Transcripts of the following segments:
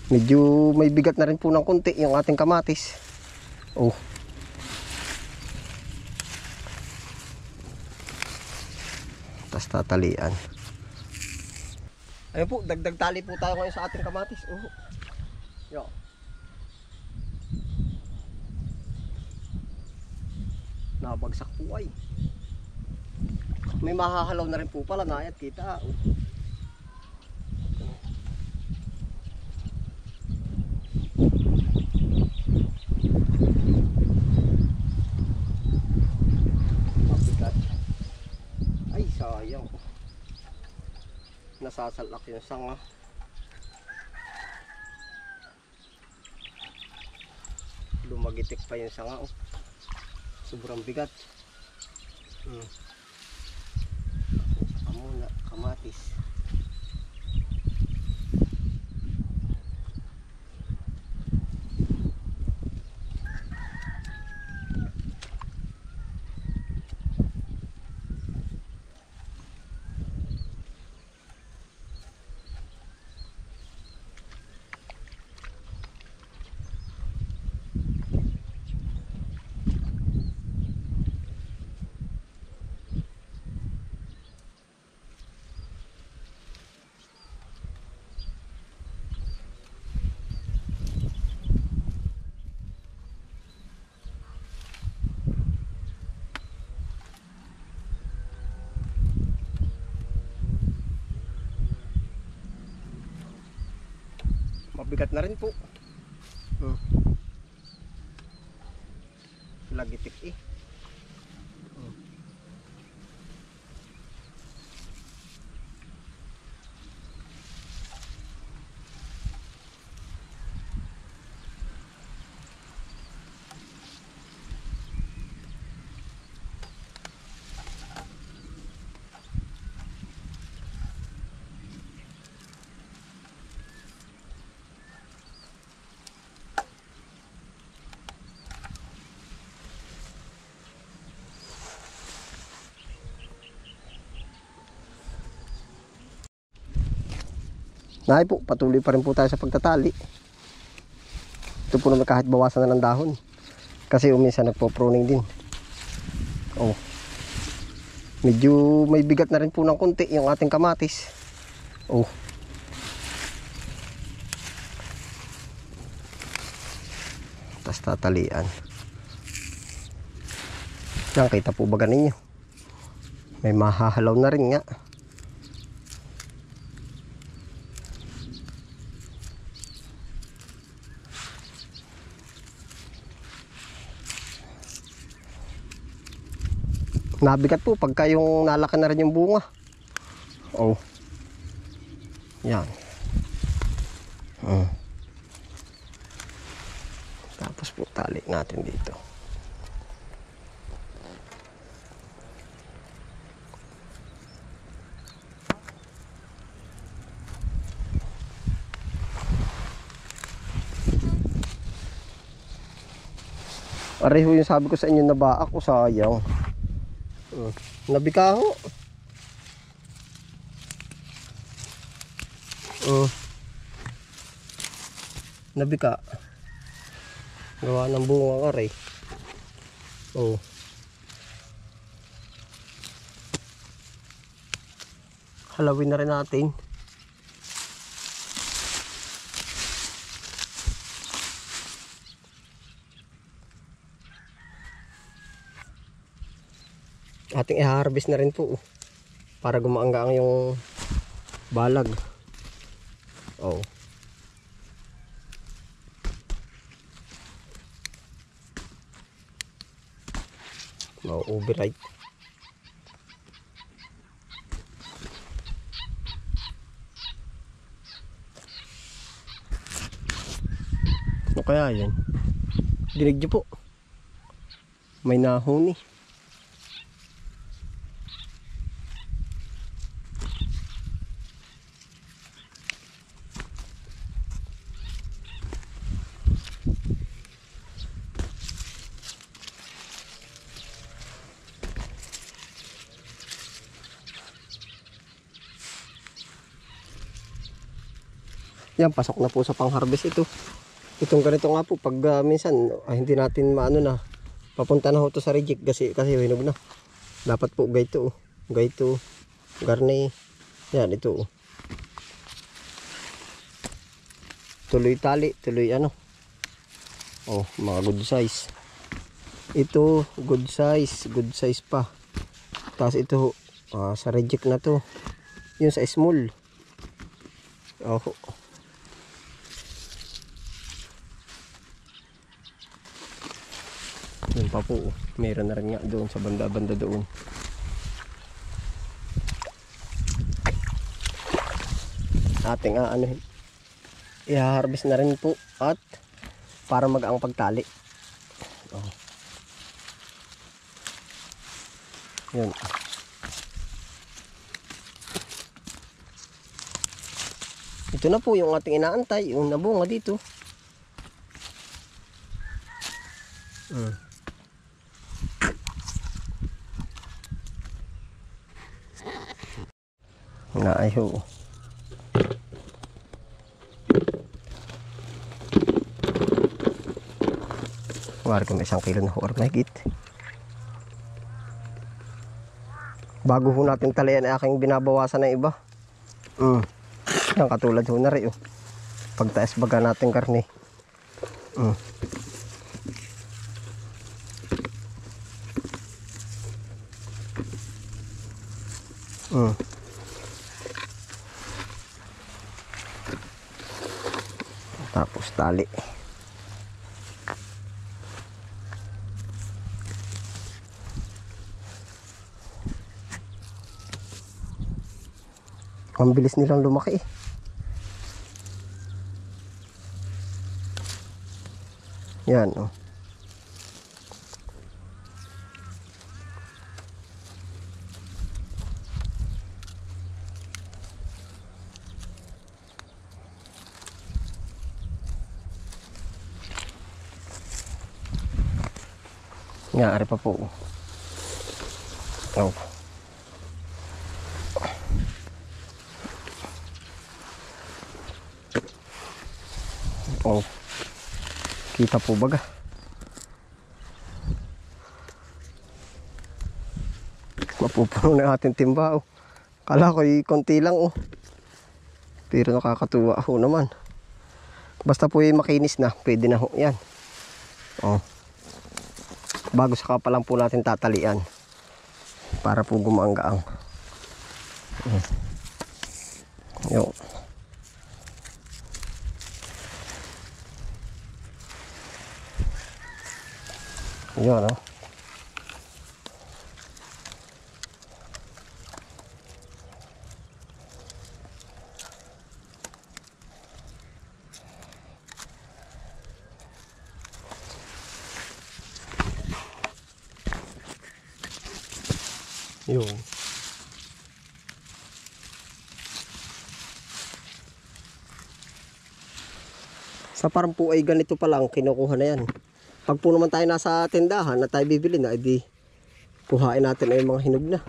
Medyo may bigat na rin po ng konti yung ating kamatis. Oh. Tas tatalian. Ayun po, dagdag tali po tayo ngayon sa ating kamatis. Oh. Yo. Nabagsak po ay. May mahahalaw na rin po pala na ayat kita. Oh. Mabigat. Ay sayang. Nasasalak yung sanga. Lumagitik pa yung sanga. Oh. Sobrang bigat. Saka muna kamatis. Mabigat na rin po. Lagitik eh. Nahay po, patuloy pa rin po tayo sa pagtatali. Ito po naman kahit bawasan na ng dahon. Kasi uminsan nagpo-pruning din. Oh. Medyo may bigat na rin po ng konti yung ating kamatis. Oh. Tas tatalian. Yan, kita po ba ninyo? May mahahalaw na rin nga. Nabigat po pagka yung nalaki na rin yung bunga. Oh. Yan. Tapos po tali natin dito. Pareho yung sabi ko sa inyo na baak o sayang. Nabika ho. Nabika. Gawa ng bunga ka rin. Oh. Halawin na rin natin. Ating i-harvest na rin po para gumaanggang yung balag. Oh. Overripe. Ano kaya yan? Dinig niyo po. May nahuni. Yan, pasok na po sa pang-harvest ito. Itong ganito nga po, pag minsan hindi natin maano na, papunta na ho to sa reject kasi hinog na. Dapat po gayto, garne. Yan, ito. Tuloy tali, tuloy ano. Oh, mga good size. Ito, good size pa. Tapos ito, sa reject na to. Yun sa small. Oh. Yun pa po, meron na rin nga doon sa banda-banda doon. Ating ano, i-harvest na rin po at para mag-ang pagtali. Oh. Yun. Ito na po yung ating inaantay, yung nabunga dito. Naayo. Wala kami 1 kilo na huwag mahigit. Bago ho natin talayan ay aking binabawasan ng iba. Yan, katulad ho na rin. Pagtaas baga natin karne. Tapos tali. Ang bilis nilang lumaki. Yan, oh. Nga, ari pa po. Oh. Oh. Kita po baga. Mapupuno na ating timba, oh. Kala ko konti lang, oh. Pero nakakatuwa ho naman. Basta po yung makinis na, pwede na ho yan. Oh. Bago saka pa lang po natin tatalian para po gumaang-gaang. Yo. Yo, no? Yun. Sa parang po ay ganito pa lang kinukuha na yan. Pag po naman tayo nasa tindahan na tayo bibili na, edi kuhain natin ay mga hinog na.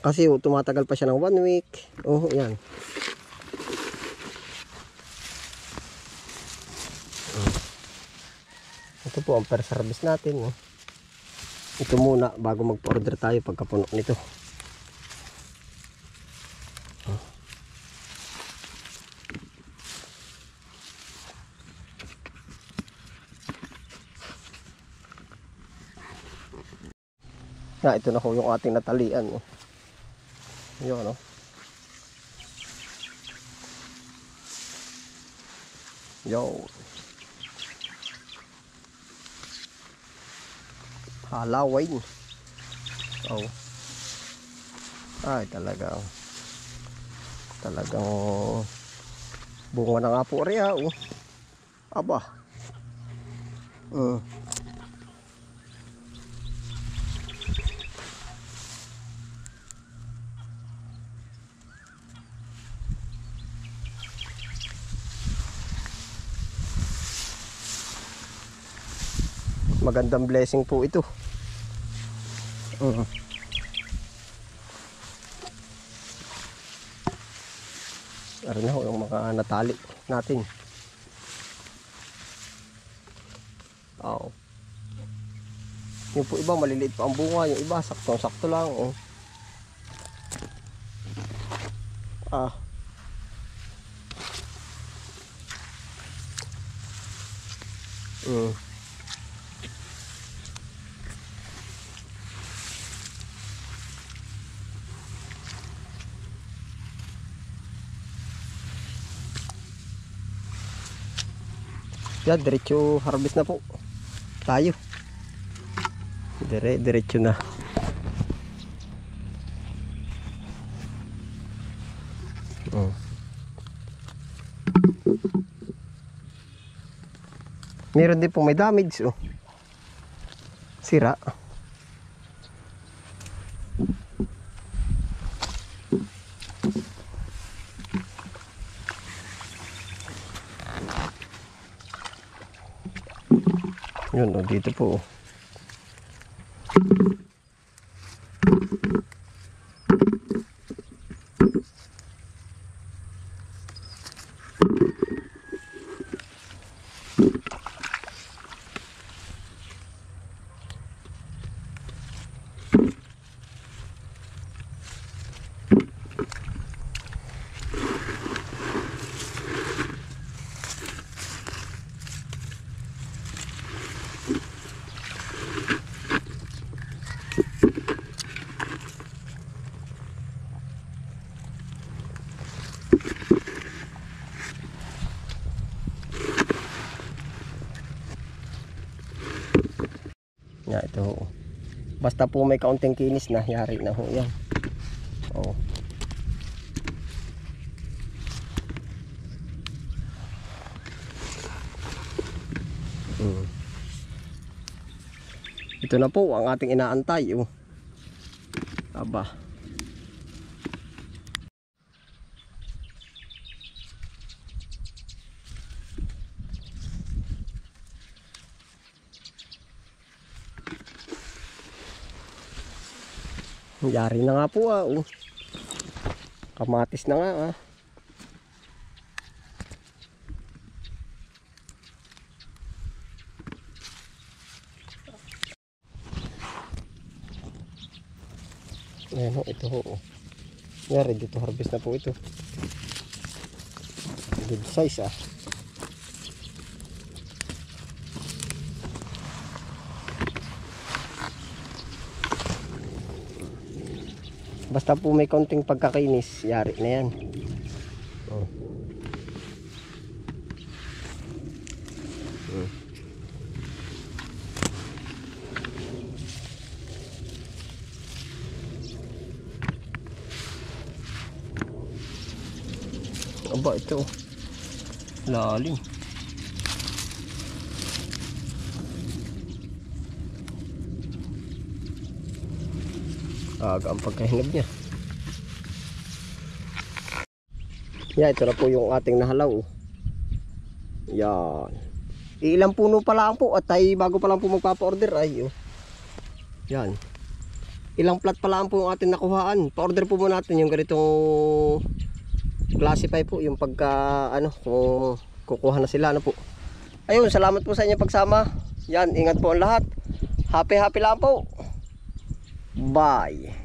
Kasi tumatagal pa siya ng 1 week. Yan. Ito po ang first service natin. Ito muna bago mag-order tayo pagkapuno nito. Ito na ho yung ating natalian. Yun, no? Yo. Halaway. Oh. Ay, talagang bunga na nga po rin, oh. Aba. Magandang blessing po ito. Tara na ho yung mga natali natin. Oo. Yung po iba maliliit pa ang bunga, yung iba saktong-sakto lang. Oh. Ah. Yan, diretso harvest na po tayo. Diretso na. Meron din po may damage. Oh. Sira. Yun, oh, dito po. Ya, ito ho. Basta po may kaunting kinis na, yari na ho yan. Oh. Ito na po ang ating inaantay. Oh. Aba. Yari na nga po oh. Kamatis na nga Ayan ho, ito ho. Yan, ready to harvest na po ito. Good size Basta po may konting pagkakainis, yari na yan. Oh. Aba, ito lalim. Aga ang pagkahinab niya. Yan, ito na po yung ating nahalaw. Yan. Ilang puno pa lang po at ay bago pa lang po magpapa-order ay yan. Ilang plat pa lang po yung ating nakuhaan. Pa-order po muna natin yung ganitong classify po yung pagka kung kukuha na sila po. Ayun, salamat po sa inyong pagsama. Yan, ingat po ang lahat. Happy lang po. Bye.